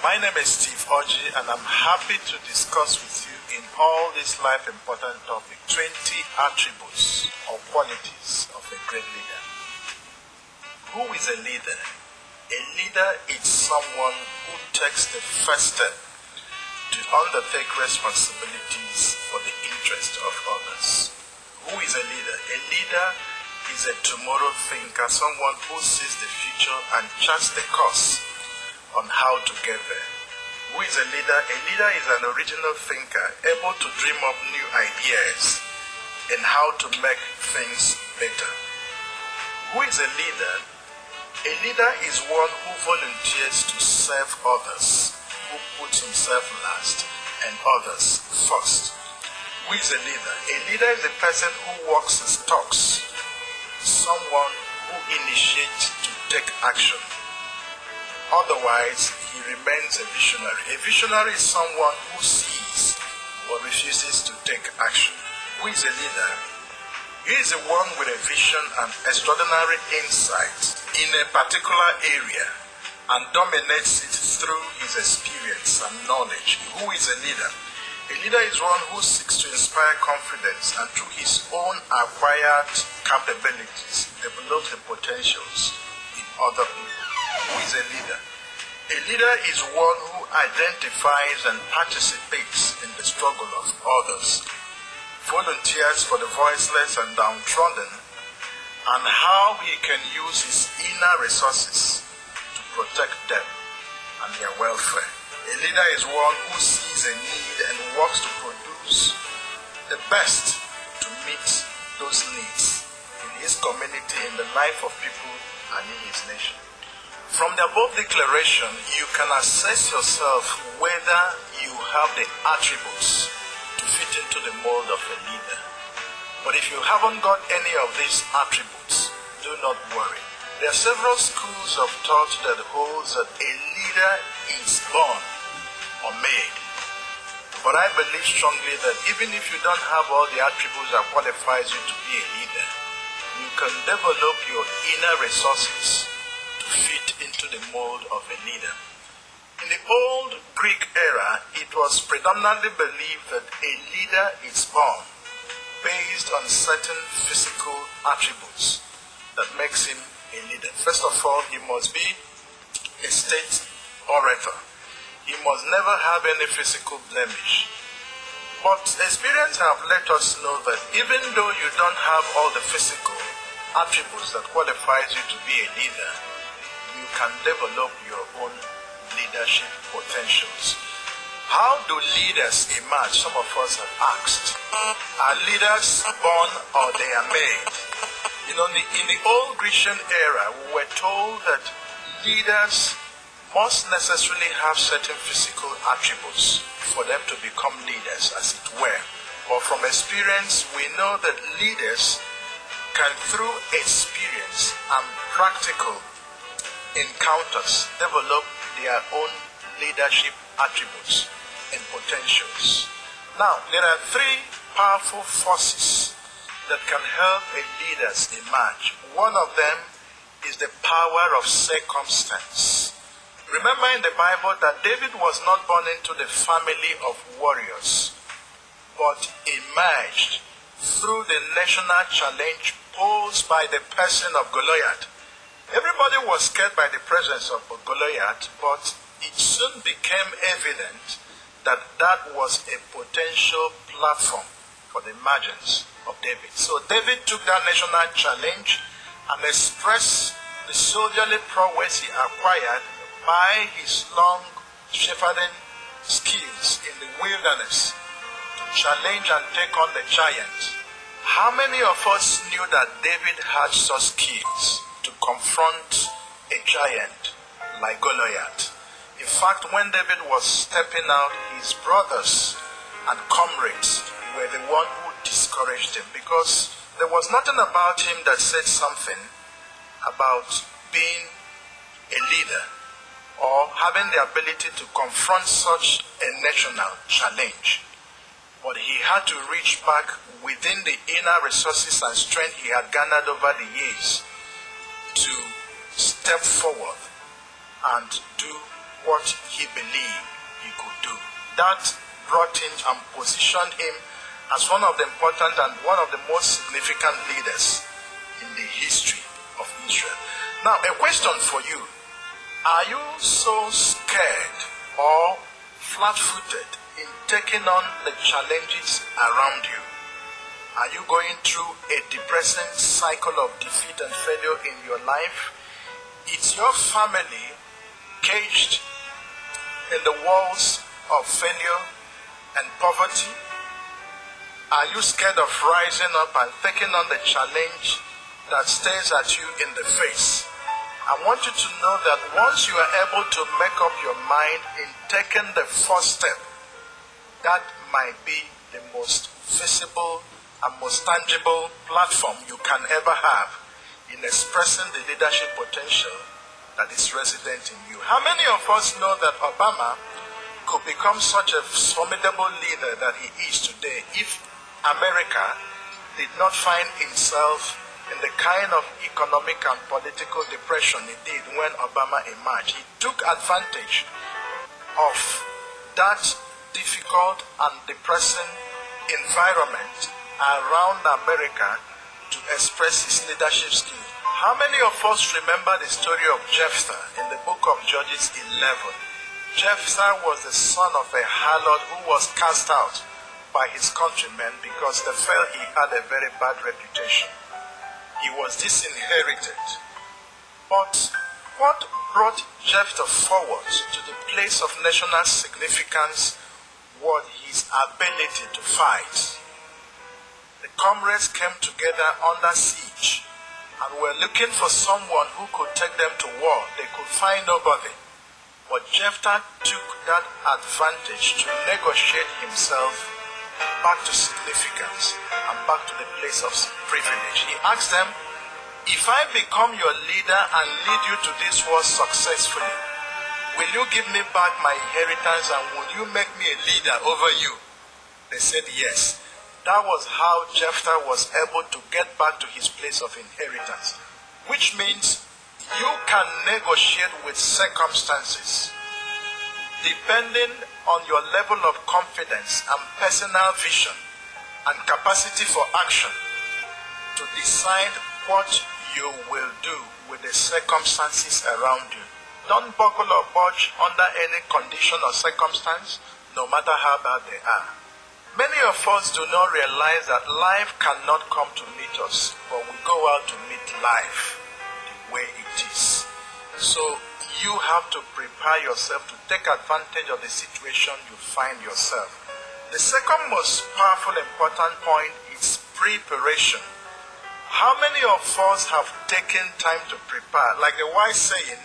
My name is Steve Orji, and I'm happy to discuss with you in all this life important topic 20 attributes or qualities of a great leader. Who is a leader? A leader is someone who takes the first step to undertake responsibilities for the interest of others. Who is a leader? A leader is a tomorrow thinker, someone who sees the future and charts the course on how to get there. Who is a leader? A leader is an original thinker, able to dream up new ideas and how to make things better. Who is a leader? A leader is one who volunteers to serve others, who puts himself last and others first. Who is a leader? A leader is a person who walks his talks, someone who initiates to take action. Otherwise, he remains a visionary. A visionary is someone who sees but refuses to take action. Who is a leader? He is the one with a vision and extraordinary insight in a particular area and dominates it through his experience and knowledge. Who is a leader? A leader is one who seeks to inspire confidence and through his own acquired capabilities develop the potentials in other people. Who is a leader? A leader is one who identifies and participates in the struggle of others, volunteers for the voiceless and downtrodden, and how he can use his inner resources to protect them and their welfare. A leader is one who sees a need and works to produce the best to meet those needs in his community, in the life of people, and in his nation. From the above declaration, you can assess yourself whether you have the attributes to fit into the mold of a leader. But if you haven't got any of these attributes, do not worry. There are several schools of thought that holds that a leader is born or made. But I believe strongly that even if you don't have all the attributes that qualifies you to be a leader, you can develop your inner resources to fit into the mold of a leader. In the old Greek era, it was predominantly believed that a leader is born based on certain physical attributes that makes him a leader. First of all, he must be a state orator. He must never have any physical blemish. But experience have let us know that even though you don't have all the physical attributes that qualifies you to be a leader, you can develop your own leadership potentials. How do leaders emerge? Some of us have asked. Are leaders born or they are made? In the old Grecian era, we were told that leaders must necessarily have certain physical attributes for them to become leaders, as it were. But from experience, we know that leaders can, through experience and practical encounters, develop their own leadership attributes and potentials. Now, there are three powerful forces that can help a leader emerge. One of them is the power of circumstance. Remember in the Bible that David was not born into the family of warriors, but emerged through the national challenge posed by the person of Goliath. Everybody was scared by the presence of Goliath, but it soon became evident that that was a potential platform for the emergence of David. So David took that national challenge and expressed the soldierly prowess he acquired by his long shepherding skills in the wilderness to challenge and take on the giant. How many of us knew that David had such skills to confront a giant like Goliath? In fact, when David was stepping out, his brothers and comrades were the one who discouraged him, because there was nothing about him that said something about being a leader or having the ability to confront such a national challenge. But he had to reach back within the inner resources and strength he had garnered over the years to step forward and do what he believed he could do. That brought him and positioned him as one of the important and one of the most significant leaders in the history of Israel. Now, a question for you. Are you so scared or flat-footed in taking on the challenges around you? Are you going through a depressing cycle of defeat and failure in your life? Is your family caged in the walls of failure and poverty? Are you scared of rising up and taking on the challenge that stares at you in the face? I want you to know that once you are able to make up your mind in taking the first step, that might be the most visible and most tangible platform you can ever have in expressing the leadership potential that is resident in you. How many of us know that Obama could become such a formidable leader that he is today if America did not find himself in the kind of economic and political depression it did when Obama emerged? He took advantage of that difficult and depressing environment around America to express his leadership skills. How many of us remember the story of Jephthah in the book of Judges 11? Jephthah was the son of a harlot who was cast out by his countrymen because they felt he had a very bad reputation. He was disinherited. But what brought Jephthah forward to the place of national significance was his ability to fight. The comrades came together under siege and were looking for someone who could take them to war. They could find nobody. But Jephthah took that advantage to negotiate himself back to significance and back to the place of privilege. He asked them, if I become your leader and lead you to this war successfully, will you give me back my inheritance and will you make me a leader over you? They said yes. That was how Jephthah was able to get back to his place of inheritance, which means you can negotiate with circumstances depending on your level of confidence and personal vision and capacity for action to decide what you will do with the circumstances around you. Don't buckle or budge under any condition or circumstance, no matter how bad they are. Many of us do not realize that life cannot come to meet us, but we go out to meet life the way it is. So you have to prepare yourself to take advantage of the situation you find yourself. The second most powerful important point is preparation. How many of us have taken time to prepare? Like the wise saying,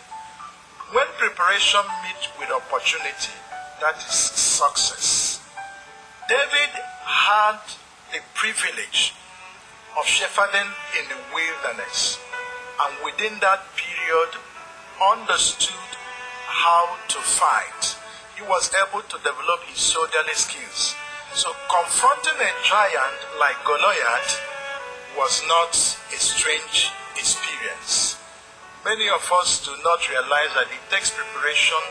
when preparation meets with opportunity, that is success. David had the privilege of shepherding in the wilderness, and within that period understood how to fight. He was able to develop his soldierly skills. So confronting a giant like Goliath was not a strange experience. Many of us do not realize that it takes preparation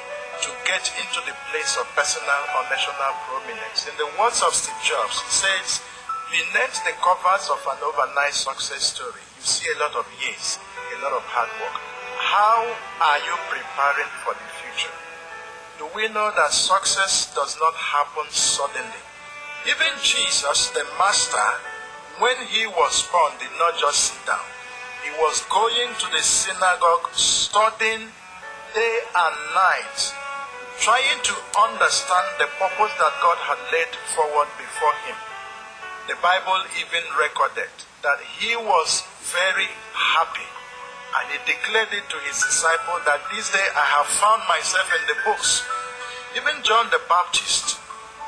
to get into the place of personal or national prominence. In the words of Steve Jobs, he says, beneath the covers of an overnight success story, you see a lot of years, a lot of hard work. How are you preparing for the future? Do we know that success does not happen suddenly? Even Jesus, the Master, when he was born, did not just sit down. He was going to the synagogue, studying day and night, trying to understand the purpose that God had laid forward before him. The Bible even recorded that he was very happy, and he declared it to his disciples that this day I have found myself in the books. Even John the Baptist,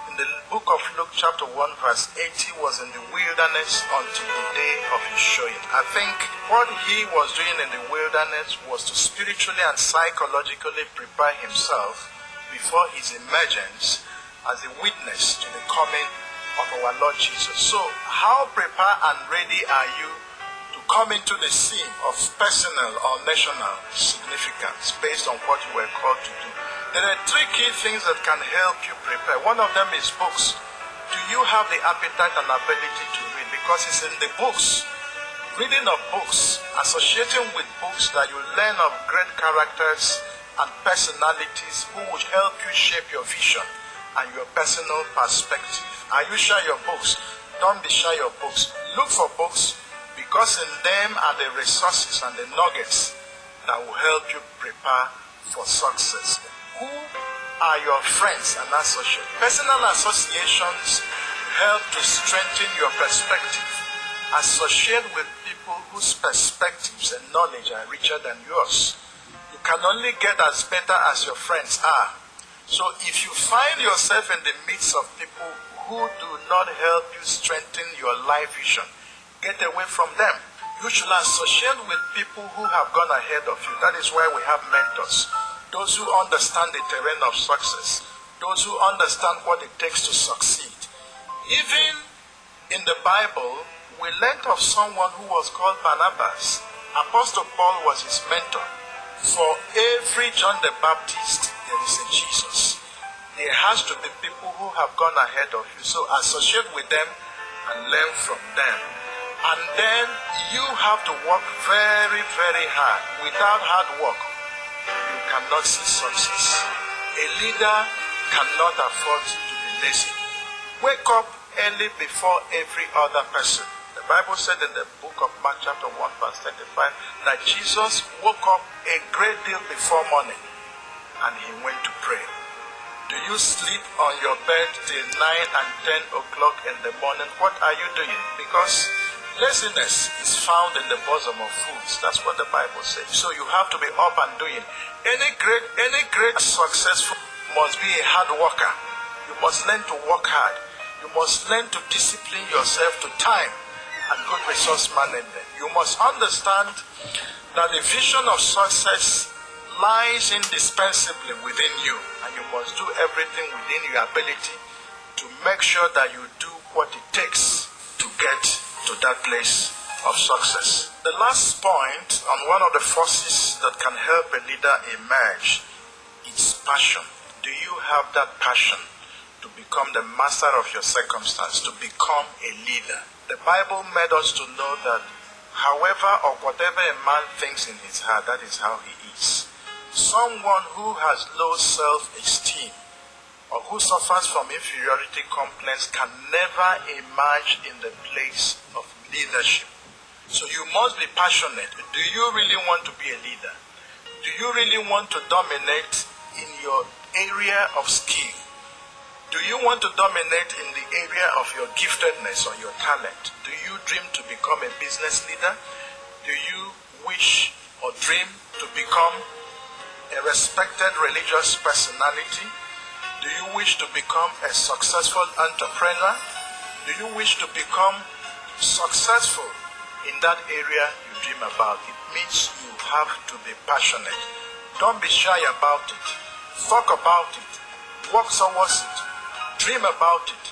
in the book of Luke chapter 1 verse 80, was in the wilderness until the day of his showing. I think what he was doing in the wilderness was to spiritually and psychologically prepare himself before his emergence as a witness to the coming of our Lord Jesus. So how prepared and ready are you to come into the scene of personal or national significance based on what you were called to do? There are three key things that can help you prepare. One of them is books. Do you have the appetite and ability to read? Because it's in the books, reading of books, associating with books, that you learn of great characters and personalities who would help you shape your vision and your personal perspective. Are you sure your books? Don't be shy your books. Look for books, because in them are the resources and the nuggets that will help you prepare for success. Who are your friends and associates? Personal associations help to strengthen your perspective. Associate with people whose perspectives and knowledge are richer than yours. You can only get as better as your friends are. So if you find yourself in the midst of people who do not help you strengthen your life vision, get away from them. You should associate with people who have gone ahead of you. That is why we have mentors. Those who understand the terrain of success. Those who understand what it takes to succeed. Even in the Bible, we learned of someone who was called Barnabas. Apostle Paul was his mentor. For every John the Baptist, there is a Jesus. There has to be people who have gone ahead of you. So associate with them and learn from them. And then you have to work very, very hard. Without hard work, you cannot see success. A leader cannot afford to be lazy. Wake up early before every other person. The Bible said in the book of Mark chapter 1 verse 35 that Jesus woke up a great deal before morning and he went to pray. Do you sleep on your bed till 9 and 10 o'clock in the morning? What are you doing? Because laziness is found in the bosom of fools. That's what the Bible says. So you have to be up and doing. Any great successful must be a hard worker. You must learn to work hard. You must learn to discipline yourself to time and good resource management. You must understand that the vision of success lies indispensably within you, and you must do everything within your ability to make sure that you do what it takes to get to that place of success. The last point on one of the forces that can help a leader emerge is passion. Do you have that passion to become the master of your circumstance, to become a leader? The Bible made us to know that however or whatever a man thinks in his heart, that is how he is. Someone who has low self-esteem or who suffers from inferiority complex can never emerge in the place of leadership. So you must be passionate. Do you really want to be a leader? Do you really want to dominate in your area of skill? Do you want to dominate in the area of your giftedness or your talent? Do you dream to become a business leader? Do you wish or dream to become a respected religious personality? Do you wish to become a successful entrepreneur? Do you wish to become successful in that area you dream about? It means you have to be passionate. Don't be shy about it. Talk about it. Work towards it. Dream about it.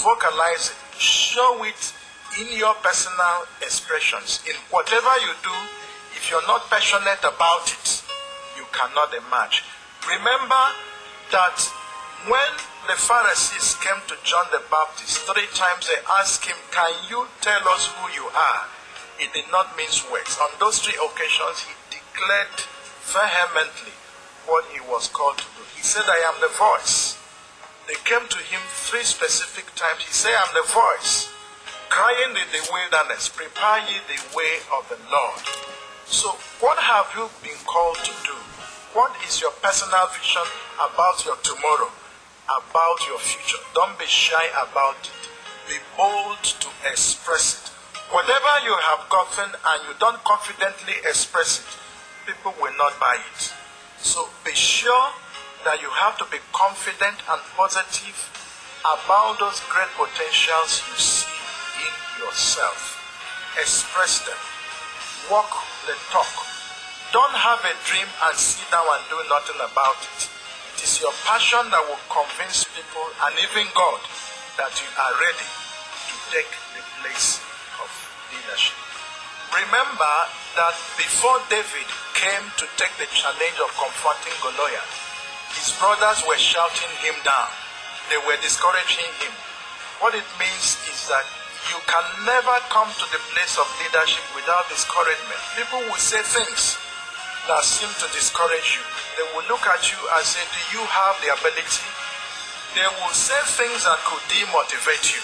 Vocalize it. Show it in your personal expressions. In whatever you do, if you're not passionate about it, you cannot emerge. Remember that when the Pharisees came to John the Baptist, 3 times they asked him, "Can you tell us who you are?" He did not mince words. On those 3 occasions, he declared vehemently what he was called to do. He said, "I am the voice." They came to him 3 specific times. He said, "I am the voice, crying in the wilderness, prepare ye the way of the Lord." So what have you been called to do? What is your personal vision about your tomorrow, about your future? Don't be shy about it. Be bold to express it. Whatever you have gotten and you don't confidently express it, people will not buy it. So be sure that you have to be confident and positive about those great potentials you see in yourself. Express them. Walk the talk. Don't have a dream and sit down and do nothing about it. It is your passion that will convince people and even God that you are ready to take the place of leadership. Remember that before David came to take the challenge of confronting Goliath, his brothers were shouting him down. They were discouraging him. What it means is that you can never come to the place of leadership without discouragement. People will say things that seem to discourage you. They will look at you and say, do you have the ability? They will say things that could demotivate you.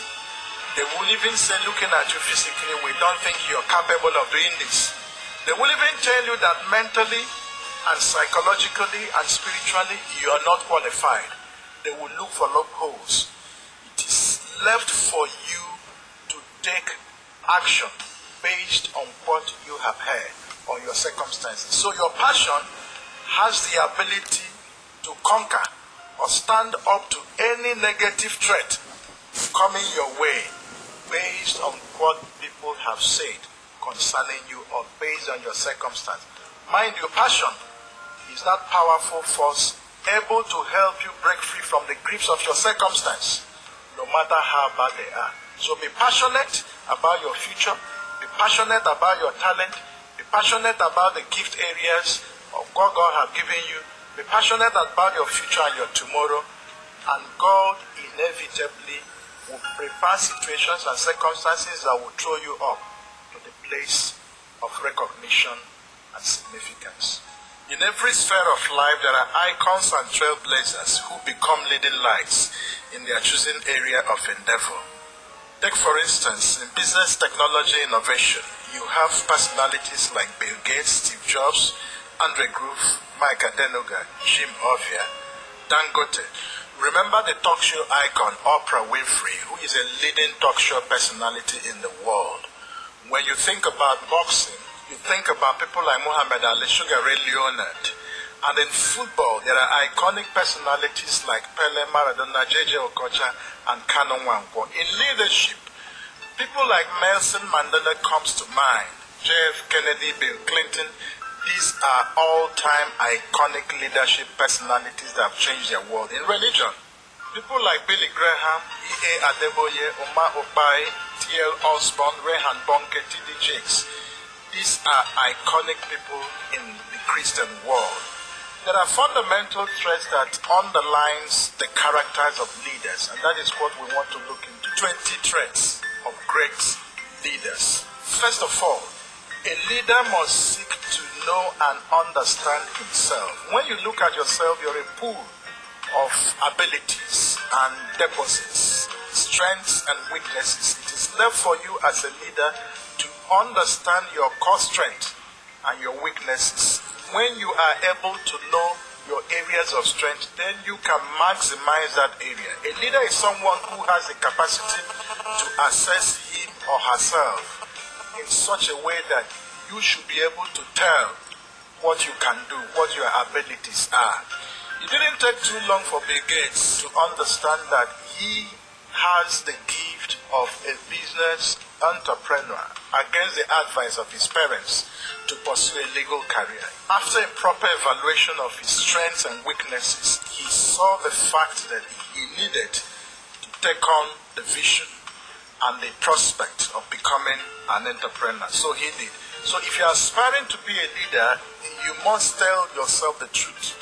They will even say, looking at you physically, we don't think you're capable of doing this. They will even tell you that mentally and psychologically and spiritually, you are not qualified. They will look for loopholes. It is left for you to take action based on what you have heard or your circumstances. So your passion has the ability to conquer or stand up to any negative threat coming your way based on what people have said concerning you or based on your circumstance. Mind you, passion is that powerful force able to help you break free from the grips of your circumstance, no matter how bad they are. So be passionate about your future, be passionate about your talent, be passionate about the gift areas of what God has given you, be passionate about your future and your tomorrow, and God inevitably will prepare situations and circumstances that will throw you up to the place of recognition and significance. In every sphere of life, there are icons and trailblazers who become leading lights in their chosen area of endeavor. Take for instance, in business technology innovation, you have personalities like Bill Gates, Steve Jobs, Andre Groove, Mike Adenuga, Jim Ovia, Dangote. Remember the talk show icon Oprah Winfrey, who is a leading talk show personality in the world. When you think about boxing, you think about people like Muhammad Ali, Sugar Ray Leonard. And in football, there are iconic personalities like Pele, Maradona, J.J. Okocha, and Kanu Nwankwo. In leadership, people like Nelson Mandela comes to mind, JF Kennedy, Bill Clinton. These are all-time iconic leadership personalities that have changed their world. In religion, people like Billy Graham, E.A. Adeboye, Omar Obai, T.L. Osborne, Rehan Bonke, T.D. Jakes. These are iconic people in the Christian world. There are fundamental traits that underlines the characters of leaders, and that is what we want to look into. 20 traits of great leaders. First of all, a leader must seek to know and understand himself. When you look at yourself, you're a pool of abilities and deposits, strengths and weaknesses. It is left for you as a leader to understand your core strength and your weaknesses. When you are able to know your areas of strength, then you can maximize that area. A leader is someone who has the capacity to assess him or herself in such a way that you should be able to tell what you can do, what your abilities are. It didn't take too long for Bill Gates to understand that he has the gift of a business entrepreneur against the advice of his parents to pursue a legal career. After a proper evaluation of his strengths and weaknesses, he saw the fact that he needed to take on the vision and the prospect of becoming an entrepreneur. So he did. So if you're aspiring to be a leader, you must tell yourself the truth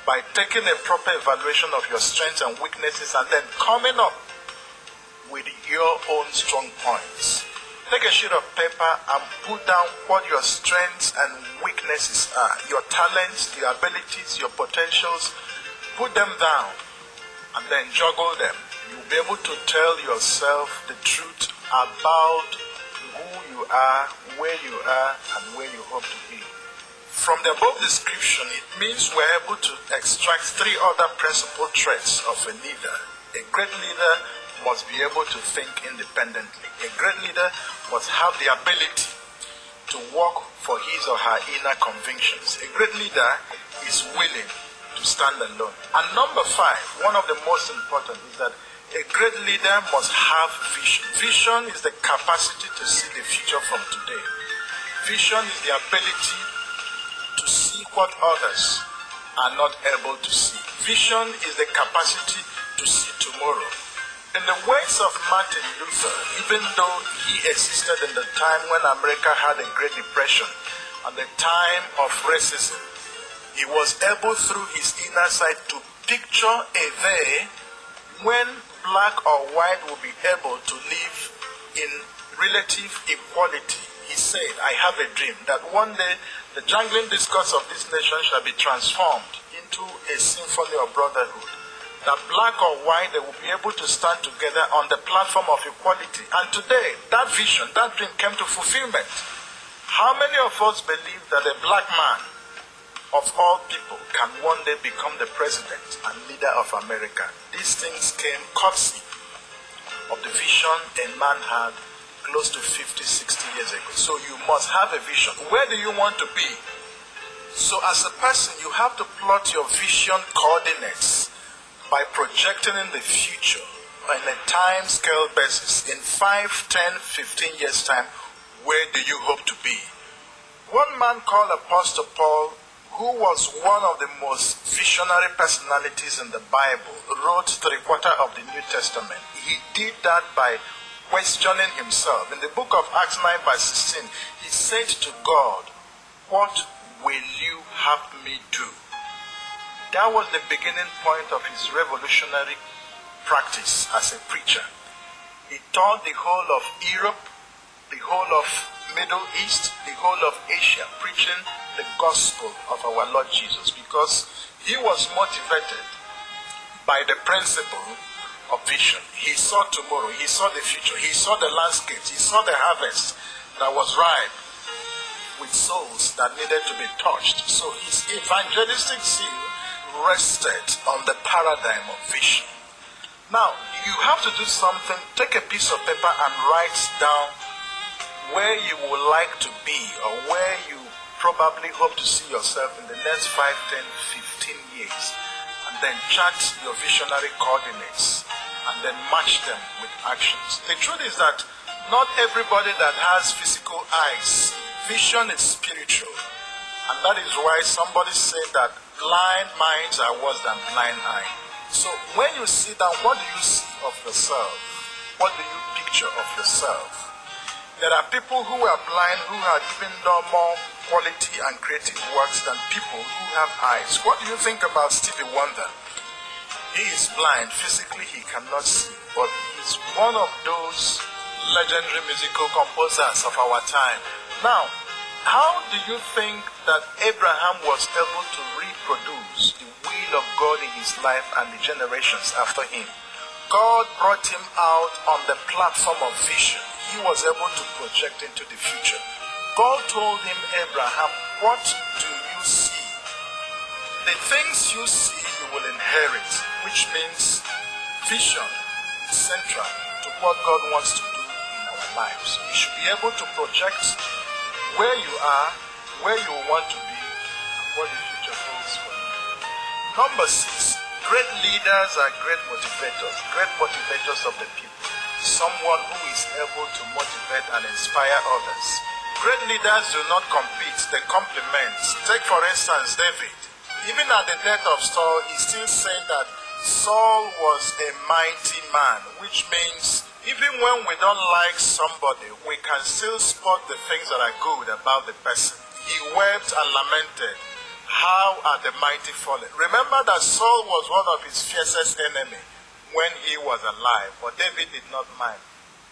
by taking a proper evaluation of your strengths and weaknesses and then coming up with your own strong points. Take a sheet of paper and put down what your strengths and weaknesses are, your talents, your abilities, your potentials. Put them down and then juggle them. You'll be able to tell yourself the truth about who you are, where you are, and where you hope to be. From the above description, it means we're able to extract 3 other principal traits of a leader. A great leader must be able to think independently. A great leader must have the ability to work for his or her inner convictions. A great leader is willing to stand alone. And number 5, one of the most important, is that a great leader must have vision. Vision is the capacity to see the future from today. Vision is the ability to see what others are not able to see. Vision is the capacity to see tomorrow. In the words of Martin Luther, even though he existed in the time when America had a Great Depression and the time of racism, he was able through his inner sight to picture a day when black or white will be able to live in relative equality. He said, I have a dream that one day the jangling discourse of this nation shall be transformed into a symphony of brotherhood. That black or white, they will be able to stand together on the platform of equality. And today, that vision, that dream came to fulfillment. How many of us believe that a black man of all people can one day become the president and leader of America? These things came courtesy of the vision a man had close to 50, 60 years ago. So you must have a vision. Where do you want to be? So as a person, you have to plot your vision coordinates by projecting in the future on a time scale basis. In 5, 10, 15 years time, where do you hope to be? One man called Apostle Paul, who was one of the most visionary personalities in the Bible, wrote 3/4 of the New Testament. He did that by questioning himself. In the book of Acts 9 verse 16, he said to God, what will you have me do? That was the beginning point of his revolutionary practice as a preacher. He taught the whole of Europe, the whole of Middle East, the whole of Asia, preaching the gospel of our Lord Jesus, because he was motivated by the principle of vision. He saw tomorrow, he saw the future, he saw the landscapes, he saw the harvest that was ripe with souls that needed to be touched. So his evangelistic zeal rested on the paradigm of vision. Now, you have to do something. Take a piece of paper and write down where you would like to be, or where you probably hope to see yourself in the next 5, 10, 15 years. And then chart your visionary coordinates and then match them with actions. The truth is that not everybody that has physical eyes, vision is spiritual. And that is why somebody said that blind minds are worse than blind eyes. So when you sit down, what do you see of yourself? What do you picture of yourself? There are people who are blind who have even done more quality and creative works than people who have eyes. What do you think about Stevie Wonder? He is blind. Physically he cannot see, but he is one of those legendary musical composers of our time. Now, how do you think that Abraham was able to reproduce the will of God in his life and the generations after him? God brought him out on the platform of vision. He was able to project into the future. God told him, Abraham, what do you see? The things you see, you will inherit, which means vision is central to what God wants to do in our lives. You should be able to project where you are, where you want to be, and what the future holds for you. Number 6, great leaders are great motivators of the people. Someone who is able to motivate and inspire others. Great leaders do not compete, they complement. Take for instance David. Even at the death of Saul, he still said that Saul was a mighty man, which means even when we don't like somebody, we can still spot the things that are good about the person. He wept and lamented, how are the mighty fallen? Remember that Saul was one of his fiercest enemies when he was alive, but David did not mind.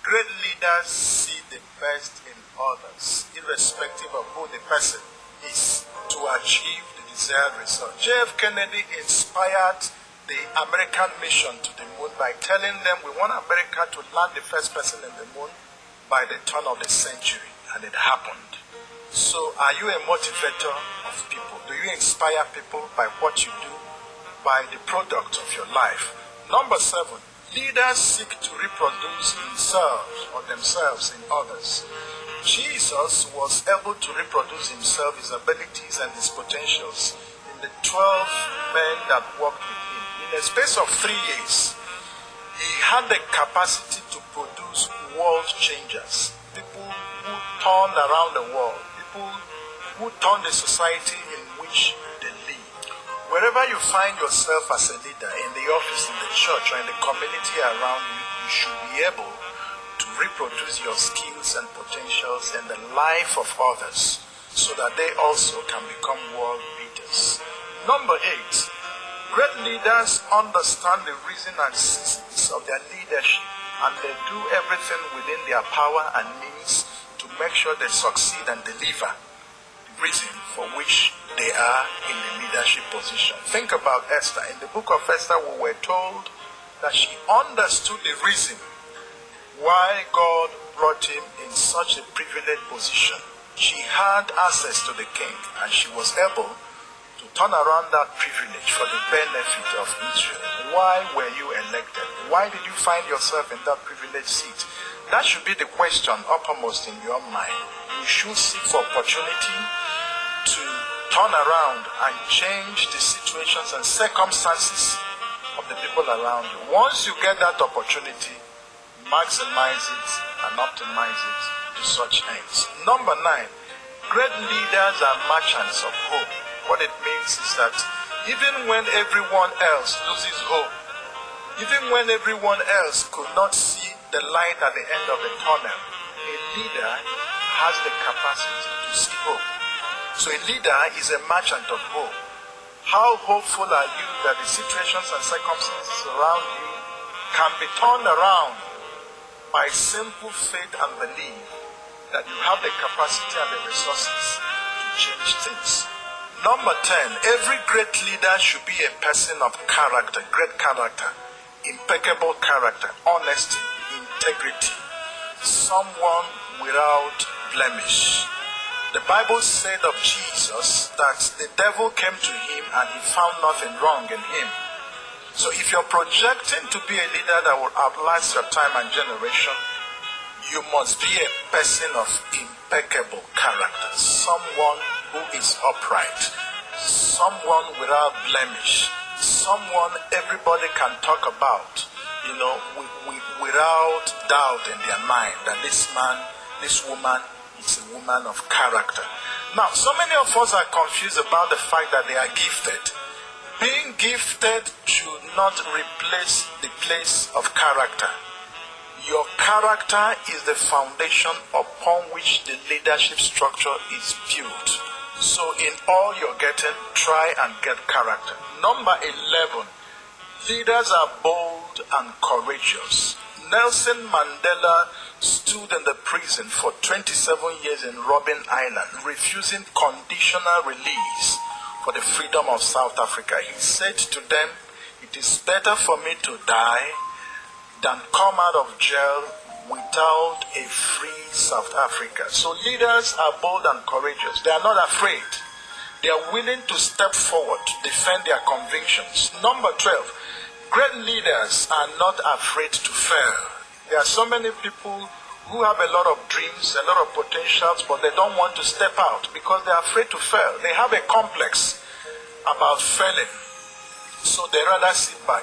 Great leaders see the best in others, irrespective of who the person is, to achieve the desired result. J.F. Kennedy inspired the American mission to the moon by telling them we want America to land the first person in the moon by the turn of the century, and it happened. So are you a motivator of people? Do you inspire people by what you do, by the product of your life? Number 7, leaders seek to reproduce themselves in others. Jesus was able to reproduce himself, his abilities and his potentials in the 12 men that worked with him. In a space of 3 years, he had the capacity to produce world changers, people who turned around the world, people who turned the society in which they live. Wherever you find yourself as a leader, in the office, in the church, or in the community around you, you should be able to reproduce your skills and potentials in the life of others so that they also can become world leaders. Number 8, Great leaders understand the reason and systems of their leadership, and they do everything within their power and means to make sure they succeed and deliver the reason for which they are in the leadership position. Think about Esther. In the book of Esther, we were told that she understood the reason why God brought him in such a privileged position. She had access to the king, and she was able to turn around that privilege for the benefit of Israel. Why were you elected? Why did you find yourself in that privileged seat? That should be the question uppermost in your mind. You should seek for opportunity to turn around and change the situations and circumstances of the people around you. Once you get that opportunity, maximize it and optimize it to such ends. Number 9, great leaders are merchants of hope. What it means is that even when everyone else loses hope, even when everyone else could not see the light at the end of the tunnel, a leader has the capacity to see hope. So a leader is a merchant of hope. How hopeful are you that the situations and circumstances around you can be turned around by simple faith and belief that you have the capacity and the resources to change things? Number 10, every great leader should be a person of character, great character, impeccable character, honesty, integrity, someone without blemish. The Bible said of Jesus that the devil came to him and he found nothing wrong in him. So if you're projecting to be a leader that will outlast your time and generation, you must be a person of impeccable character, someone who is upright, someone without blemish, someone everybody can talk about, without doubt in their mind that this man, this woman is a woman of character. Now, so many of us are confused about the fact that they are gifted. Being gifted should not replace the place of character. Your character is the foundation upon which the leadership structure is built. So in all you're getting, try and get character. Number 11, leaders are bold and courageous. Nelson Mandela stood in the prison for 27 years in Robben Island, refusing conditional release for the freedom of South Africa. He said to them, "It is better for me to die than come out of jail without a free South Africa." So leaders are bold and courageous. They are not afraid. They are willing to step forward to defend their convictions. Number 12, great leaders are not afraid to fail. There are so many people who have a lot of dreams, a lot of potentials, but they don't want to step out because they are afraid to fail. They have a complex about failing. So they rather sit back.